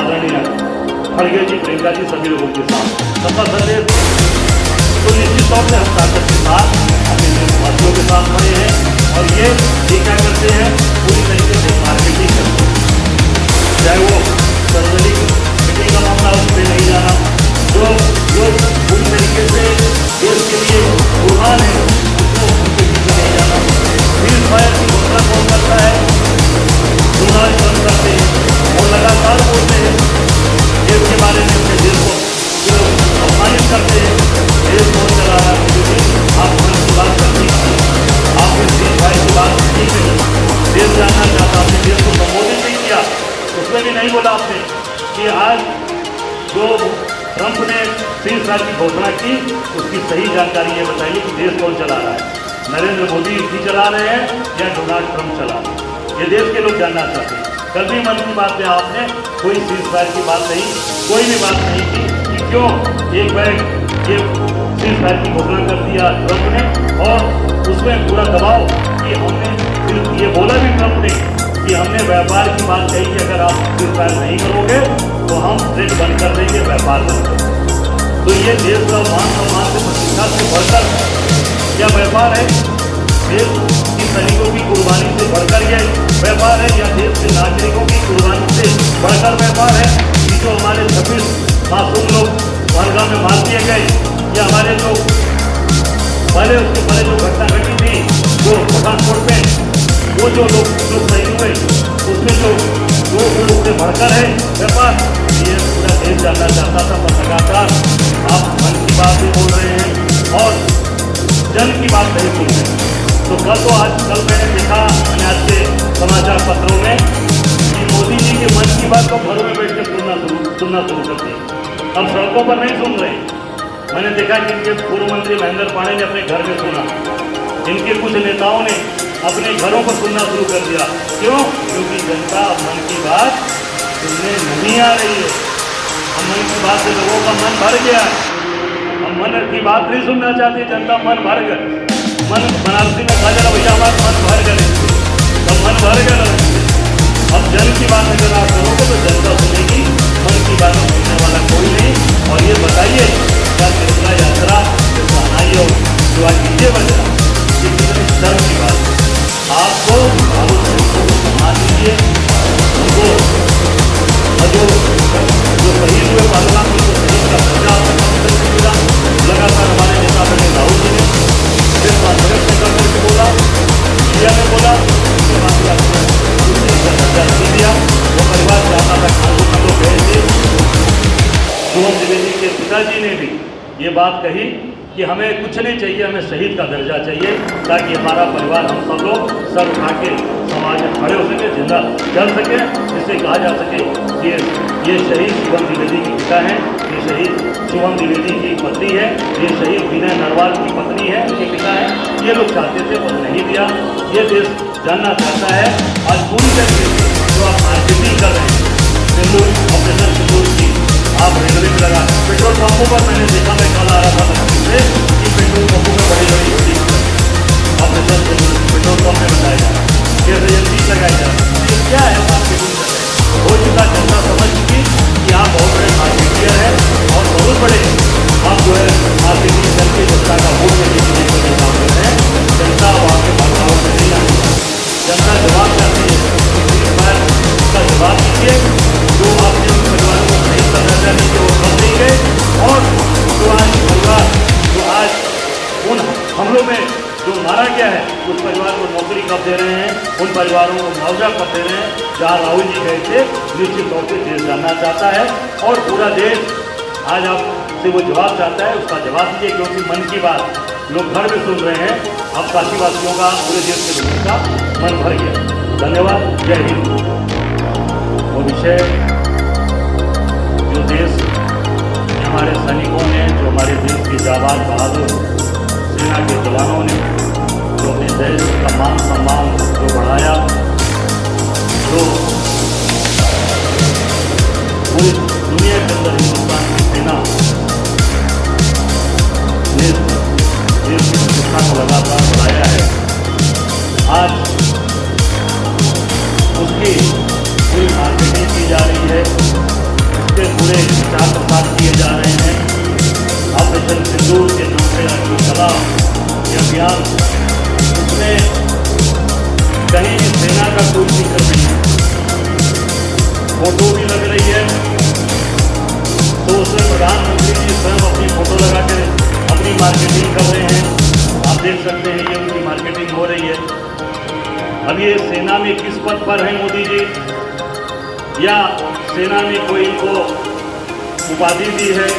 आदरणीय खड़गे जी, प्रियंका जी, सभी लोगों के साथ सपा संदेश तो निश्चित तौर से हम ताकत के साथ अपने देशवासियों के साथ खड़े हैं और ये क्या करते हैं, पूरी तरीके से मार्केटिंग करते हैं। चाहे वो सार्वजनिक मीटिंग का मामला, उस पर नहीं जाना, जो पूरी तरीके से देश के लिए कुर्बान है उसको उनके पीछे नहीं जाना। फिर फायर की घोषणा कौन करता है, चुनाव बंद करते हैं और लगातार बोलते हैं देश के बारे में, अपने देश को जो अपमानित करते हैं। देश कौन चला रहा है, क्योंकि आप मन की बात करते हैं, आपने देश भाई की बात नहीं कही, देश जानना चाहता, आपने देश को संबोधित नहीं किया, उसमें भी नहीं बोला आपने कि आज जो ट्रंप ने 3 साल की घोषणा की उसकी सही जानकारी ये बताइए कि देश कौन चला रहा है, नरेंद्र मोदी जी चला रहे हैं या डोनाल्ड ट्रंप चला रहे हैं, ये देश के लोग जानना चाहते हैं। कभी मन की बात में आपने कोई सीज़फायर की बात नहीं, कोई भी बात नहीं की कि क्यों एक बैग ये सीज़फायर की घोषणा कर दिया ट्रंप ने, और उसमें पूरा दबाव कि हमने सिर्फ ये बोला भी ट्रंप ने कि हमने व्यापार की बात कही कि अगर आप सीज़फायर नहीं करोगे तो हम ट्रेड बंद कर देंगे, व्यापार बंद कर देंगे। तो ये देश का मान सम्मान से प्रतिष्ठा से बढ़कर क्या व्यापार है, देश की सैनिकों की कुर्बानी से बढ़कर यह व्यापार है, या देश के नागरिकों की कुर्बानी से बढ़कर व्यापार है कि जो हमारे 26 मासूम लोग पहलगाम में मार दिए गए, या हमारे जो पहले उसके पहले जो घटना घटी थी जो पठानकोट में, वो जो लोग शहीद हुए उसमें जो उससे बढ़कर है व्यापार, ये पूरा देश जानना चाहता था। पर लगातार आप मन की बात भी बोल रहे हैं और जन की बात नहीं सुन रहे। तो कल मैंने देखा, मैंने आज के समाचार पत्रों में कि मोदी जी के मन की बात को घरों में बैठ कर सुनना शुरू कर दी, अब सड़कों पर नहीं सुन रहे। मैंने देखा कि इनके पूर्व मंत्री महेंद्र पांडे ने अपने घर में सुना, इनके कुछ नेताओं ने अपने घरों पर सुनना शुरू कर दिया। क्यों? क्योंकि जनता मन की बात सुनने नहीं आ रही है। अब मन की बात से लोगों का मन भर गया, अब मन की बात नहीं सुनना चाहती जनता, मन भर गया। मन बनारसी में कहा जा भैया हमारा मन भर गए, अब मन भर गया। अब जन की बात अगर आप करोगे तो जनता सुनेगी, मन की बात सुनने वाला कोई नहीं। और ये बताइए क्या निर्मला यात्रा जो सहनाई हो जो आज कीजिए बचा, ये कितनी शर्म की बात है। आपको मान लीजिए उनको जो शहीद हुए पहलगाम में तो शहीद का दर्जा आपने मिला। लगातार हमारे नेता बने राहुल जी ने फिर कांग्रेस ने कर करके बोला, इंडिया ने बोला, उसके बाद का दर्जा नहीं दिया। वो परिवार चाहता था खानों गए थे। शुभम द्विवेदी के पिताजी ने भी ये बात कही कि हमें कुछ नहीं चाहिए, हमें शहीद का दर्जा चाहिए ताकि हमारा परिवार, हम सब लोग सर उठा के समाज में खड़े हो सके, जिंदा चल सके, जिससे कहा जा सके कि ये शहीद शुभम द्विवेदी के पिता हैं, ये शहीद शुभम द्विवेदी की पत्नी है, ये शहीद विनय नरवाल की पत्नी है, उनके पिता है। ये लोग चाहते थे पर नहीं दिया। ये देश जानना चाहता है। आज पूरी तरीके से जो आप मार्केटिंग कर रहे हैं सिंदूर, ऑपरेशन सिंदूर की, आप रेलवे में लगा पेट्रोल पंपों पर, मैंने देखा, मैं कल आ रहा था से कि पेट्रोल पंपों में बड़ी बड़ी होती ऑपरेशन पेट्रोल पंप में बताया जा रहा है, गैस एजेंसी लगाई जा रही है। ये क्या है, मार्केटिंग कर रहे हैं। हो चुका, जनता समझ चुकी कि आप बहुत बड़े मार्केटियर हैं और बहुत बड़े आप जो है मार्केटिंग करके जनता का वोट लेने के लिए काम कर रहे हैं। जनता अब आपके भावनाओं में नहीं आती, जनता जवाब चाहती है। इस बार उसका जवाब दीजिए, जो आपने उन परिवारों को सही दर्जा नहीं किया वो कर देंगे, और जो आज परिवार जो आज उन हमलों में जो मारा गया है उस परिवार को नौकरी कब दे रहे हैं, उन परिवारों को मुआवजा कब दे रहे हैं। जहाँ राहुल जी गए थे, निश्चित तौर से देश जानना चाहता है और पूरा देश आज आपसे वो जवाब चाहता है, उसका जवाब दीजिए। क्योंकि मन की बात लोग घर में सुन रहे हैं, अब काशीवासियों का, पूरे देश के लोगों का मन भर गया। धन्यवाद, जय हिंद। वो विषय जो देश हमारे सैनिकों ने, जो हमारे देश की जाबाज बहादुर सेना के जवानों ने जो अपने देश का मान सम्मान जो बढ़ाया, जो पूरी दुनिया के अंदर हिंदुस्तान की सेना ने देश की प्रतिष्ठा को लगातार बढ़ाया है, आज उसकी पूरी मार्केटिंग की जा रही है। पूरे प्रचार प्रसार किए जा रहे हैं। ऑपरेशन सिंदूर के नाम से जो चला ये अभियान, उसमें कहीं भी सेना का कोई जिक्र नहीं है। फोटो भी लग रही है तो उसमें प्रधानमंत्री जी स्वयं अपनी फोटो लगा कर अपनी मार्केटिंग कर रहे हैं। आप देख सकते हैं ये उनकी मार्केटिंग हो रही है। अब ये सेना में किस पद पर है मोदी जी, या सेना ने कोई इनको उपाधि दी है,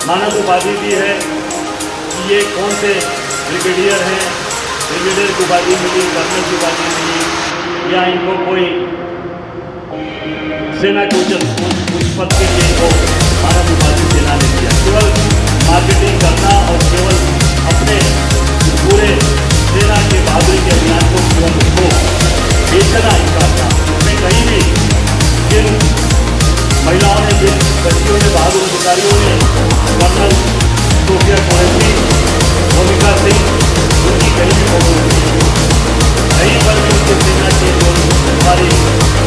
मानद उपाधि दी है कि ये कौन से ब्रिगेडियर हैं, ब्रिगेडियर की उपाधि मिली, कर्नल की उपाधि मिली, या इनको कोई सेना के उच्च पद के लिए इनको मानद उपाधि सेना ने दिया। केवल मार्केटिंग करना और केवल अपने पूरे सेना के बहादुरी के अभियान को केवल उसको बेचना इनका था। इसमें कहीं भी जिन महिलाओं ने, जिन बच्चियों ने, बहादुर अधिकारियों ने, कर्नल सोफिया कुरैशी, मोनिका सिंह, उनकी कहीं भी फोटो नहीं, कहीं पर भी उनके सेना के जो हमारी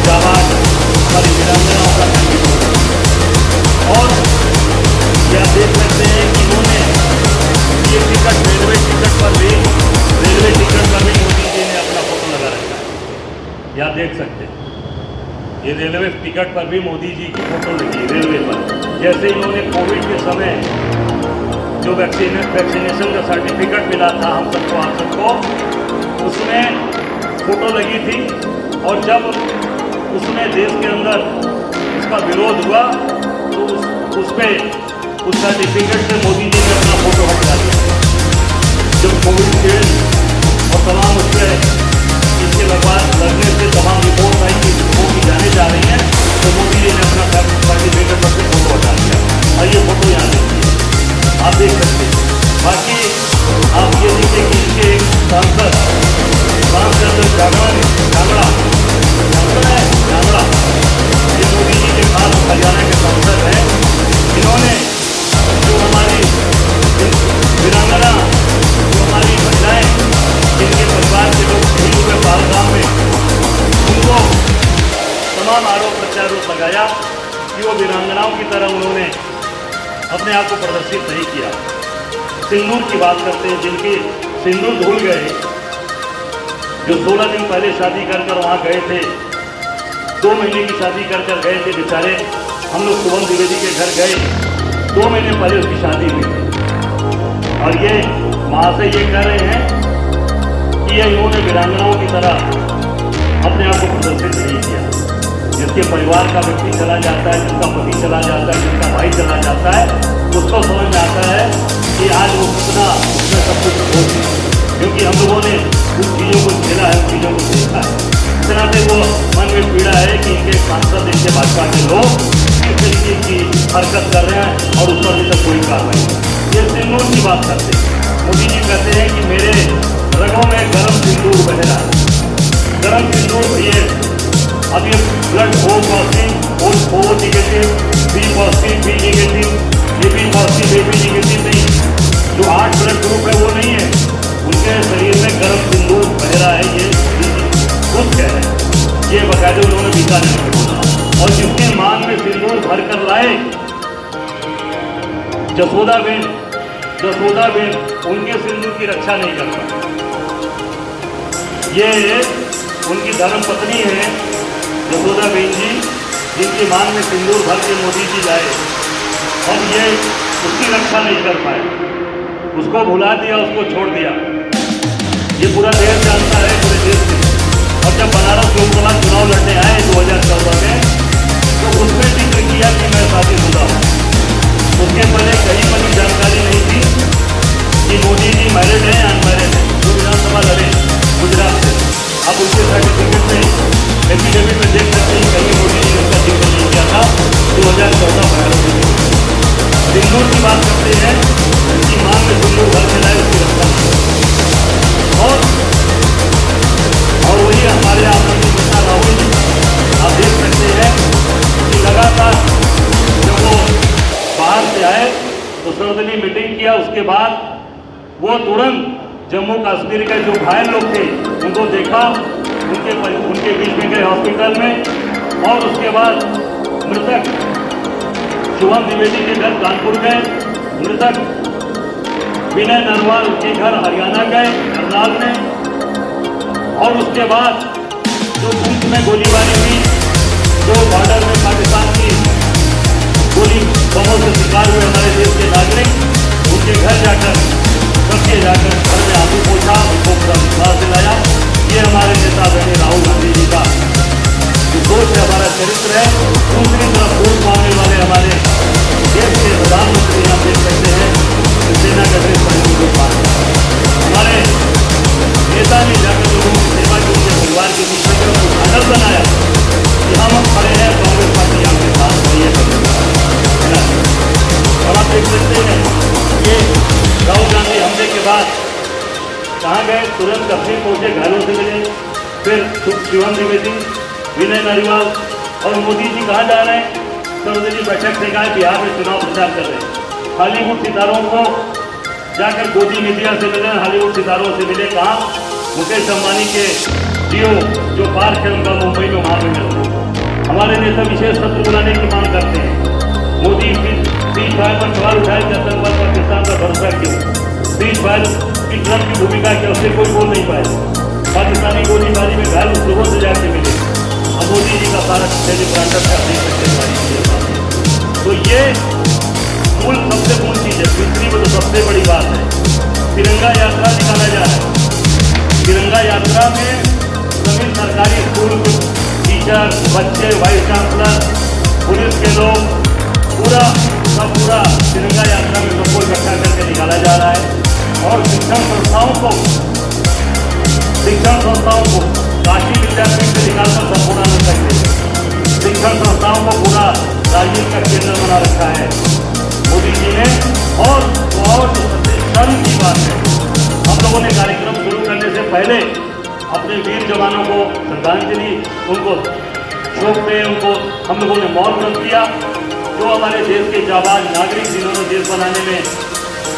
जवान, हमारी वीरांगनाओं का कहीं फोटो। और क्या देख सकते हैं कि इन्होंने ये टिकट, रेलवे टिकट पर भी मोदी जी ने अपना फोटो लगा रखा है। या देख सकते हैं ये रेलवे टिकट पर भी मोदी जी की फोटो लगी है रेलवे पर। जैसे इन्होंने कोविड के समय जो वैक्सीनेशन का सर्टिफिकेट मिला था हम सबको, आप सबको, उसमें फोटो लगी थी। और जब उसमें देश के अंदर इसका विरोध हुआ तो उस सर्टिफिकेट से मोदी जी ने अपना फोटो हटा दिया। जब कोविड के और तमाम उस पर इसके लगने से तमाम रिपोर्ट आई कि वो की जाने जा रही हैं, तो मोदी जी ने अपना सर्टिफिकेट पर से फोटो हटा दिया। और ये फोटो यहाँ देखिए, आप देख सकते हैं। बाकी आप ये देखिए कि इनके एक सांसद रामचंद्र जांगड़ा, ये मोदी जी के खास हरियाणा के सांसद हैं। इन्होंने जो हमारी वीरांगना, जो हमारी महिलाएं, जिनके परिवार के लोग शहीद हुए पहलगाम में, उनको तमाम आरोप प्रत्यारोप लगाया कि वो वीरांगनाओं की तरह उन्होंने अपने आप को प्रदर्शित नहीं किया। सिंदूर की बात करते हैं, जिनकी सिंदूर धुल गए, जो 16 दिन पहले शादी कर वहाँ गए थे, 2 महीने की शादी कर गए थे बेचारे। हम लोग शुभम द्विवेदी के घर गए, 2 महीने पहले उसकी शादी हुई थी। और ये महाशय ये कह रहे हैं कि ये इन्होंने वीरांगनाओं की तरह अपने आप को प्रदर्शित नहीं किया। जिसके परिवार का व्यक्ति चला जाता है, जिसका पति चला जाता है, जिसका भाई चला जाता है, उसको समझ में आता है कि आज वो कितना उसमें सब कुछ खो दिया। क्योंकि हम लोगों ने उन चीज़ों को झेला है, उन चीज़ों को देखा है। इस तरह से वो मन में पीड़ा है कि इनके सांसद, इनके भाजपा के लोग किस तरीके की हरकत कर रहे हैं और उस पर अभी तक कोई कार्रवाई नहीं। ये सिंदूर की बात करते हैं। मोदी जी कहते हैं कि मेरे रगों में गर्म सिंदूर बह रहा है। गर्म सिंदूर ये अब ये blood O positive, O negative, B positive, B negative, AB positive, AB negative नहीं, जो 8 ब्लड ग्रुप है वो नहीं है, उनके शरीर में गर्म सिंदूर बह रहा है। ये खुद कह रहे हैं, ये बकायदे उन्होंने बीकानेर में बोला। और जिसके मान में सिंदूर भर कर लाए जसोदाबेन, उनके सिंदूर की रक्षा नहीं करता। ये उनकी धर्म पत्नी है जसोदाबेन जी, जिनकी मान में सिंदूर भर के मोदी जी लाए, और ये उसकी रक्षा नहीं कर पाए, उसको भुला दिया, उसको छोड़ दिया। ये पूरा देश जानता है, पूरे देश में। और जब बनारस लोकसभा चुनाव लड़ने आए 2014 में, तो उसमें जिक्र किया कि मैं शादीशुदा हूँ। उसके पहले कहीं पर भी जानकारी नहीं थी कि मोदी जी मैरिड हैं या अनमैरिड हैं। जो विधानसभा लड़े गुजरात से, आप उनके सर्टिफिकेट में, एफिडेविट में देख सकते हैं, कहीं मोदी जी ने उसका जिक्र नहीं किया था। 2014 बनारस में सिंदूर की बात करते हैं, उनकी मां में सिंदूर भर के लाए, उसकी रक्षा और वही हमारे आदरणीय नेता राहुल जी, आप देख सकते हैं कि लगातार जब वो बाहर से आए तो सर्वदलीय मीटिंग किया। उसके बाद वो तुरंत जम्मू कश्मीर के जो घायल लोग थे उनको देखा, उनके बीच में गए हॉस्पिटल में, और उसके बाद मृतक शुभम द्विवेदी के घर कानपुर गए, मृतक विनय नरवाल के घर हरियाणा गए करनाल में, और उसके बाद जो पुंछ में गोलीबारी हुई, जो बॉर्डर में पाकिस्तान की गोली बमों से शिकार हुए हमारे देश के नागरिक, उनके घर जाकर सबके जाकर घर में आंसू पोछा, उनको पूरा विश्वास दिलाया। ये हमारे नेता बने राहुल गांधी जी का सोच है, हमारा चरित्र है। दूसरी तरफ वोट मांगने वाले हमारे देश के प्रधानमंत्री आप देख सकते हैं सेना का ड्रेस पहने हुए हमारे नेता ने जाकर लोगों की सेवा की, उनके परिवार के बीच में उनको आदर बनाया कि हम खड़े हैं, कांग्रेस पार्टी आपके साथ खड़ी है। और आप देख सकते हैं ये राहुल गांधी हमले के बाद कहाँ गए, तुरंत कश्मीर पहुंचे, घायलों से मिले, फिर शिवम द्विवेदी, विनय नरवाल और मोदी जी कहाँ जा रहे हैं, सर्वदलीय बैठक से कहा बिहार में चुनाव प्रचार कर रहे हैं। हॉलीवुड सितारों को जाकर गोदी मीडिया से मिले, हॉलीवुड सितारों से मिले, कहाँ मुकेश अंबानी के डीओ जो पार्क है उनका मुंबई में, वहाँ पे मिलते। हमारे नेता विशेष सत्र बुलाने की मांग करते हैं। मोदी सीज फायर पर सवाल उठाए कि आतंकवाद पाकिस्तान पर भरोसा क्यों, सीज फायर की ट्रम्प की भूमिका क्या, उससे कोई बोल नहीं पाए। पाकिस्तानी गोलीबारी में घायल लोगों से जाके मिले, अब मोदी जी का सारा टेलीप्रांटर का देख सकते। तो ये मूल सबसे मूल चीज़ है। दूसरी में तो सबसे बड़ी बात है, तिरंगा यात्रा निकाला जा रहा है। तिरंगा यात्रा में सभी सरकारी स्कूल के टीचर, बच्चे, वाइस चांसलर, पुलिस के लोग, पूरा तिरंगा यात्रा में लोगों को इकट्ठा करके निकाला जा रहा है। और शिक्षण संस्थाओं को काशी विद्यापीठ से निकालकर संपूर्णानंद तक ले, शिक्षण संस्थाओं को पूरा राजनीति का केंद्र बना रखा है मोदी जी ने। और सबसे शर्म की बात है, हम लोगों ने कार्यक्रम शुरू करने से पहले अपने वीर जवानों को श्रद्धांजलि, उनको शोक में उनको हम लोगों ने मौन रख दिया। जो हमारे देश के जाबाज नागरिक जिन्होंने देश बनाने में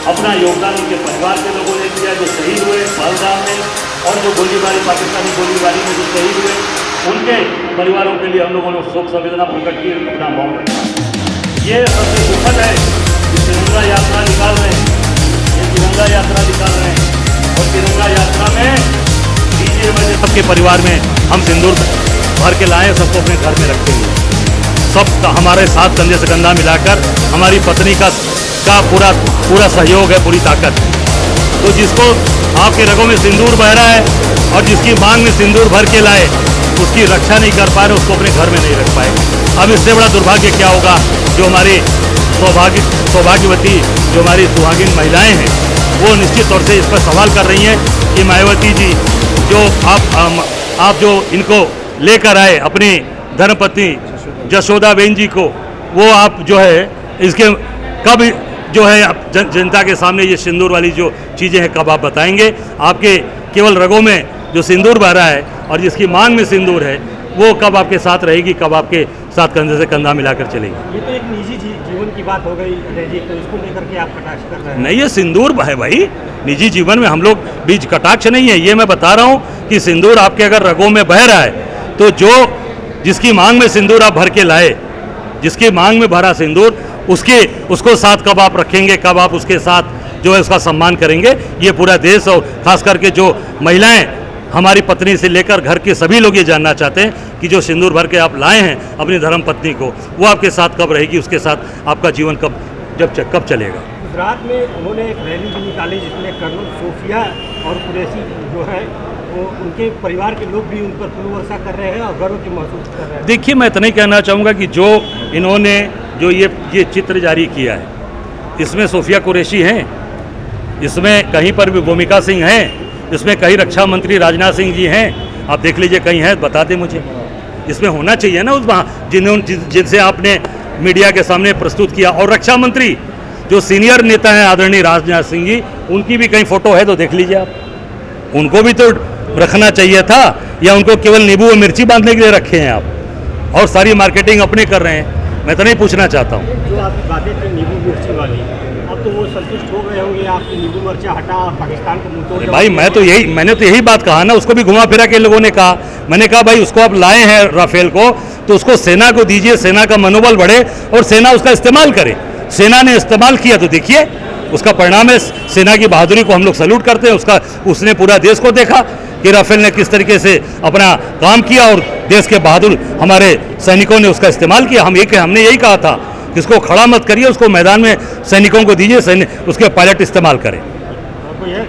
अपना योगदान उनके परिवार के लोगों ने किया, जो शहीद हुए पहलगाम में, और जो गोलीबारी पाकिस्तानी गोलीबारी में जो शहीद हुए, उनके परिवारों के लिए हम लोगों ने शोक संवेदना प्रकट की, अपना मौन रखा। ये सबसे दुखद है कि तिरंगा यात्रा निकाल रहे हैं, ये तिरंगा यात्रा निकाल रहे हैं, और तिरंगा यात्रा में डीजे बजे सबके परिवार में हम सिंदूर भर के लाएँ, सबको अपने घर में रखेंगे। सब हमारे साथ कंधे से कंधा मिलाकर हमारी पत्नी का पूरा सहयोग है, पूरी ताकत। तो जिसको आपके रगों में सिंदूर बह रहा है और जिसकी मांग में सिंदूर भर के लाए, उसकी रक्षा नहीं कर पा रहे, उसको अपने घर में नहीं रख पाए। अब इससे बड़ा दुर्भाग्य क्या होगा, जो हमारी सौभाग्यवती जो हमारी सुहागिन महिलाएं हैं, वो निश्चित तौर से इस पर सवाल कर रही हैं कि मायावती जी जो आप जो इनको लेकर आए अपनी धर्मपत्नी जशोदाबेन जी को, वो आप जो है इसके कब जो है जनता के सामने ये सिंदूर वाली जो चीज़ें हैं कब आप बताएंगे। आपके केवल रगों में जो सिंदूर बह रहा है और जिसकी मांग में सिंदूर है, वो कब आपके साथ रहेगी, कब आपके साथ कंधे से कंधा मिलाकर चलेगी। ये तो एक निजी जीवन की बात हो गई जी, तो इसको लेकर के आप कटाक्ष कर रहे हैं। नहीं, ये सिंदूर है भाई, निजी जीवन में हम लोग बीच कटाक्ष नहीं है। ये मैं बता रहा हूँ कि सिंदूर आपके अगर रगों में बह रहा है, तो जिसकी मांग में सिंदूर आप भर के लाए, जिसकी मांग में भरा सिंदूर, उसको साथ कब आप रखेंगे, कब आप उसके साथ जो है उसका सम्मान करेंगे। ये पूरा देश और खास करके जो महिलाएं, हमारी पत्नी से लेकर घर के सभी लोग ये जानना चाहते हैं कि जो सिंदूर भर के आप लाए हैं अपनी धर्म पत्नी को, वो आपके साथ कब रहेगी, उसके साथ आपका जीवन कब चलेगा। गुजरात में उन्होंने एक रैली भी निकाली जिसमें कर्नल सोफिया और कुरैशी जो है वो उनके परिवार के लोग भी उन पर फूल वर्षा कर रहे हैं और गर्व की महसूस कर रहे हैं। देखिए, मैं इतना ही कहना चाहूँगा कि जो इन्होंने जो ये चित्र जारी किया है, इसमें सोफिया कुरैशी हैं, इसमें कहीं पर भी भूमिका सिंह हैं, इसमें कहीं रक्षा मंत्री राजनाथ सिंह जी हैं। आप देख लीजिए कहीं है, बता दें मुझे। इसमें होना चाहिए ना उस जिनसे आपने मीडिया के सामने प्रस्तुत किया। और रक्षा मंत्री जो सीनियर नेता हैं आदरणीय राजनाथ सिंह जी, उनकी भी कहीं फोटो है तो देख लीजिए आप। उनको भी तो रखना चाहिए था, या उनको केवल नींबू और मिर्ची बांधने के लिए रखे हैं आप, और सारी मार्केटिंग अपने कर रहे हैं। मैं तो नहीं पूछना चाहता हूँ। जो आपकी बातें थी नींबू मिर्ची वाली, अब तो वो संतुष्ट हो गए होंगे, आपकी नींबू मिर्चा हटा पाकिस्तान को मुंह तोड़। भाई मैंने तो यही बात कहा ना, उसको भी घुमा फिरा के लोगों ने कहा। मैंने कहा भाई उसको आप लाए हैं राफेल को, तो उसको सेना को दीजिए, सेना का मनोबल बढ़े और सेना उसका इस्तेमाल करे। सेना ने इस्तेमाल किया तो देखिए उसका परिणाम है। सेना की बहादुरी को हम लोग सैल्यूट करते हैं। उसने पूरा देश को देखा कि राफेल ने किस तरीके से अपना काम किया और देश के बहादुर हमारे सैनिकों ने उसका इस्तेमाल किया। हमने यही कहा था कि इसको खड़ा मत करिए, उसको मैदान में सैनिकों को दीजिए, उसके पायलट इस्तेमाल करें। आपको यह